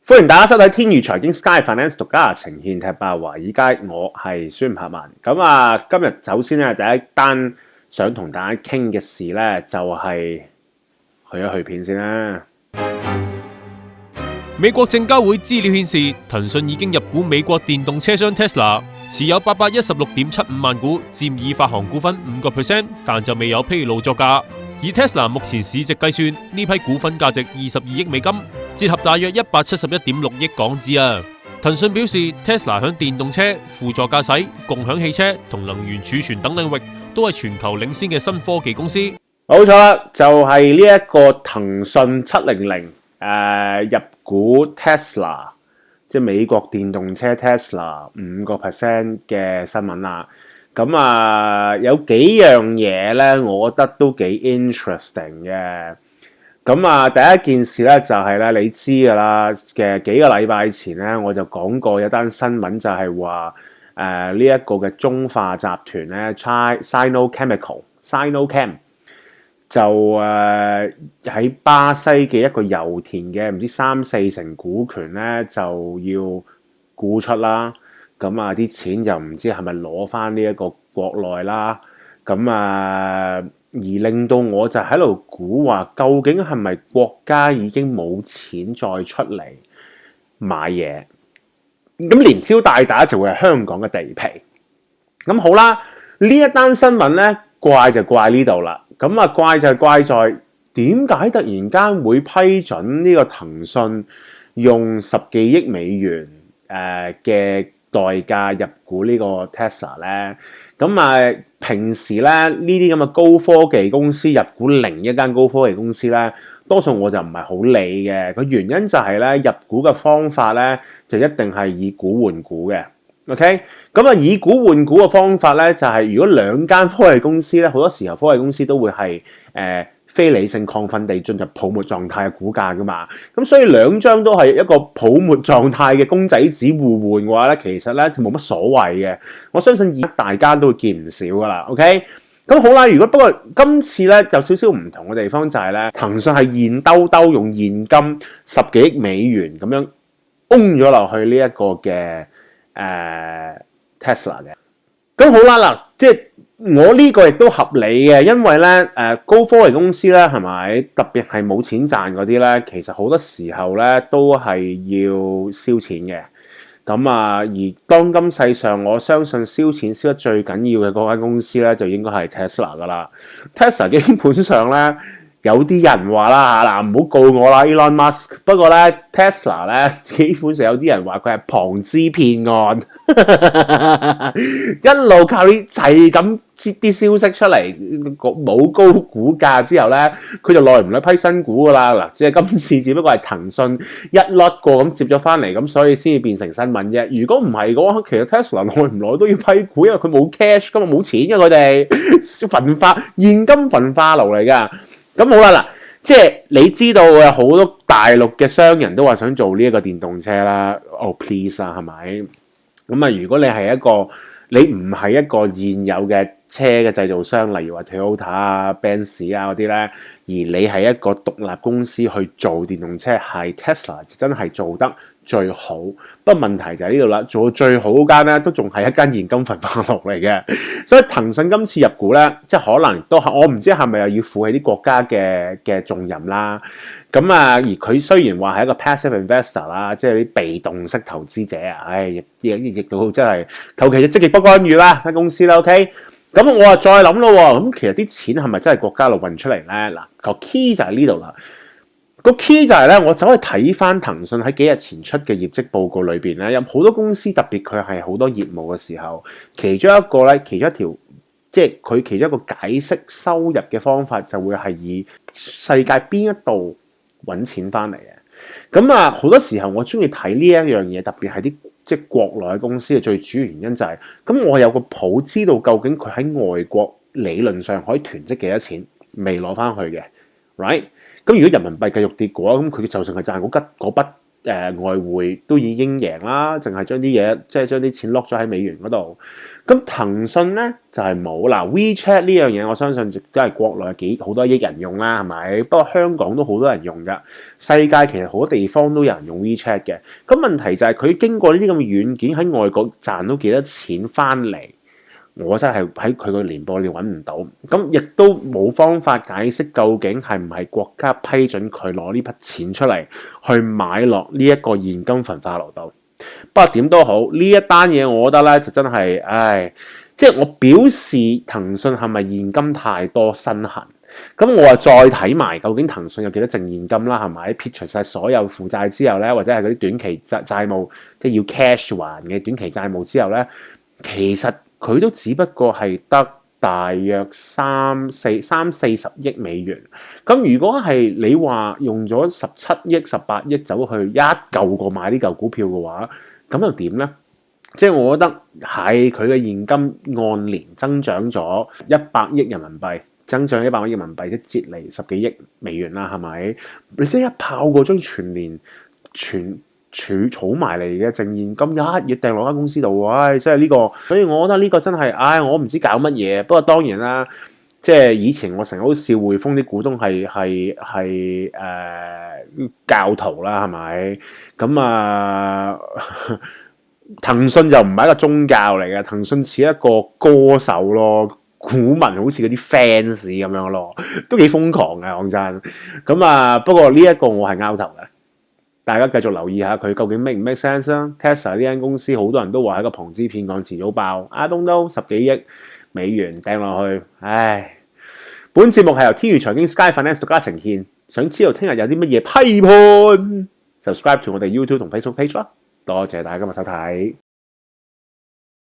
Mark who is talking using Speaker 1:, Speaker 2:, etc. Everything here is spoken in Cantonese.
Speaker 1: 歡迎大家收睇天宇財經 Sky Finance 獨家呈現踢爆華爾街，我係孫柏文。咁啊，今日首先咧第一單想同大家傾嘅事咧，就係去一去片先啦。
Speaker 2: 美國證交會資料顯示，騰訊已經入股美國電動車商 Tesla， 持有816.75萬股，佔已發行股份5%，但就未有披露作價。以 Tesla 目前市值計算，呢批股份價值22億美金，折合大約171.6億港紙啊。騰訊表示 ，Tesla 響電動車、輔助駕駛、共享汽車同能源儲存等領域都係全球領先嘅新科技公司。
Speaker 1: 冇錯啦，就係呢一個騰訊700入股 Tesla， 即係美國電動車 Tesla 5% 嘅新聞啦。咁啊，有幾樣嘢咧，我覺得都幾 interesting 嘅。咁啊，第一件事咧就係咧，你知㗎啦嘅幾個禮拜前咧，我就講過有單新聞就係話呢一個嘅中化集團咧 Sinochem 就喺巴西嘅一個油田嘅唔知3-4成股權咧就要沽出啦。咁啊，啲錢就唔知係咪攞翻呢一個國內啦。咁啊，而令到我就喺度估話，究竟係咪國家已經冇錢再出嚟買嘢？咁連消帶打就會係香港嘅地皮。咁好啦，呢一單新聞咧，怪就怪呢度啦。咁啊，怪就係怪在點解突然間會批准呢個騰訊用10幾億美元嘅代價入股呢個 Tesla 咧？咁啊，平時咧呢啲咁嘅高科技公司入股另一間高科技公司咧，多數我就唔係好理嘅。個原因就係咧，入股嘅方法咧就一定係以股換股嘅。OK， 咁啊，以股換股嘅方法咧就係如果兩間科技公司咧，好多時候科技公司都會係非理性亢奮地進入泡沫狀態嘅股價噶嘛，咁所以兩張都係一個泡沫狀態嘅公仔紙互換嘅話咧，其實咧就冇乜所謂嘅。我相信大家都會見唔少噶啦。OK， 咁好啦，不過今次咧就少少唔同嘅地方就係咧，騰訊係現兜兜用現金10幾億美元咁樣咗落去呢一個嘅Tesla 嘅。咁好啦，嗱，即係我呢個亦都合理嘅，因為咧高科技公司咧係咪特別係冇錢賺嗰啲咧，其實好多時候咧都係要燒錢嘅。咁啊，而當今世上，我相信燒錢燒得最緊要嘅嗰間公司咧，就應該係 Tesla 噶啦。Tesla 基本上咧，有啲人話啦嚇，嗱，唔好告我啦 Elon Musk。不過咧 Tesla 咧，基本上有啲人話佢係龐氏騙案，一路靠啲係咁接啲消息出嚟，冇高股價之後咧，佢就耐唔耐批新股噶啦。嗱，只不過係騰訊一粒過咁接咗翻嚟，咁所以先至變成新聞啫。如果唔係嘅話，其實 Tesla 耐唔耐都要批股，因為佢冇 cash，今日冇錢嘅佢哋焚化現金焚化爐嚟噶。咁好啦，嗱，即係你知道有好多大陸嘅商人都話想做呢一個電動車啦。Oh please 啊，係咪？咁啊，如果你唔係一個現有嘅車嘅製造商，例如話 Toyota 啊、Benz 啊嗰啲咧，而你係一個獨立公司去做電動車，係 Tesla 真係做得最好。不過問題就喺呢度啦，做到最好嗰間咧，都仲係一間現金焚化爐嚟嘅。所以騰訊今次入股咧，即係可能都我唔知係咪又要負起啲國家嘅重任啦。咁啊，而佢雖然話係一個 passive investor 啦，即係啲被動式投資者啊，亦都真係求其就積極不干預啦間公司啦。OK， 咁我再諗咯喎，咁其實啲錢係咪真係國家度運出嚟咧？嗱，個 key 就喺呢度啦。個 key 就係咧，我走去睇翻騰訊喺幾日前出嘅業績報告裏邊咧，有好多公司特別佢係好多業務嘅時候，其中一條即係佢其中一個解釋收入嘅方法就會係以世界邊一度揾錢翻嚟嘅。咁啊，好多時候我中意睇呢一樣嘢，特別係啲即係國內嘅公司嘅最主要原因就係，咁我有個譜知道究竟佢喺外國理論上可以囤積幾多錢，未攞翻去嘅 ，right？咁如果人民幣繼續跌嘅話，咁佢就算係賺嗰筆外匯都已經贏啦，淨係將啲嘢即係將啲錢 lock 咗喺美元嗰度。咁騰訊咧就係冇啦。WeChat 呢樣嘢我相信亦都係國內好多億人用啦，係咪？不過香港都好多人用㗎，世界其實好多地方都有人用 WeChat 嘅。咁問題就係佢經過呢啲咁嘅軟件喺外國賺到幾多錢翻嚟？我真係喺佢個年報裏揾唔到，咁亦都冇方法解釋究竟係唔係國家批准佢攞呢筆錢出嚟去買落呢一個現金焚化爐度。不過點都好，呢一單嘢我覺得咧就真係，即係我表示騰訊係咪現金太多身痕？咁我再睇埋究竟騰訊有幾多淨現金啦，係咪？撇除晒所有負債之後咧，或者係嗰啲短期債務，即係要 cash 還嘅短期債務之後咧，其實佢都只不過係得大約40億美元。咁如果係你話用咗17億、18億走去一嚿過買呢嚿股票嘅話，咁又點呢？即係我覺得係佢嘅現金按年增長咗100億人民幣，增長100億人民幣，即折嚟10幾億美元啦，係咪？你即係一炮過將全年儲埋嚟嘅淨現金一嘢掟落間公司度，即係呢個，所以我覺得呢個真係，我唔知搞乜嘢。不過當然啦，即係以前我成日都笑匯豐啲股東係教徒啦，係咪？咁騰訊就唔係一個宗教嚟嘅，騰訊似一個歌手咯，股民好似嗰啲 fans 咁樣咯，都幾瘋狂嘅講真。咁不過呢一個我係拗頭嘅。大家繼續留意下佢究竟 make 唔 make sense 啦。Tesla 呢間公司好多人都話係個龐資騙案，遲早爆。I don't know， 10幾億美元掟落去，本節目係由天宇財經 Sky Finance 獨家呈現。想知道聽日有啲乜嘢批判 ，subscribe to 我哋 YouTube 同 Facebook page 啦。多謝大家今日收睇。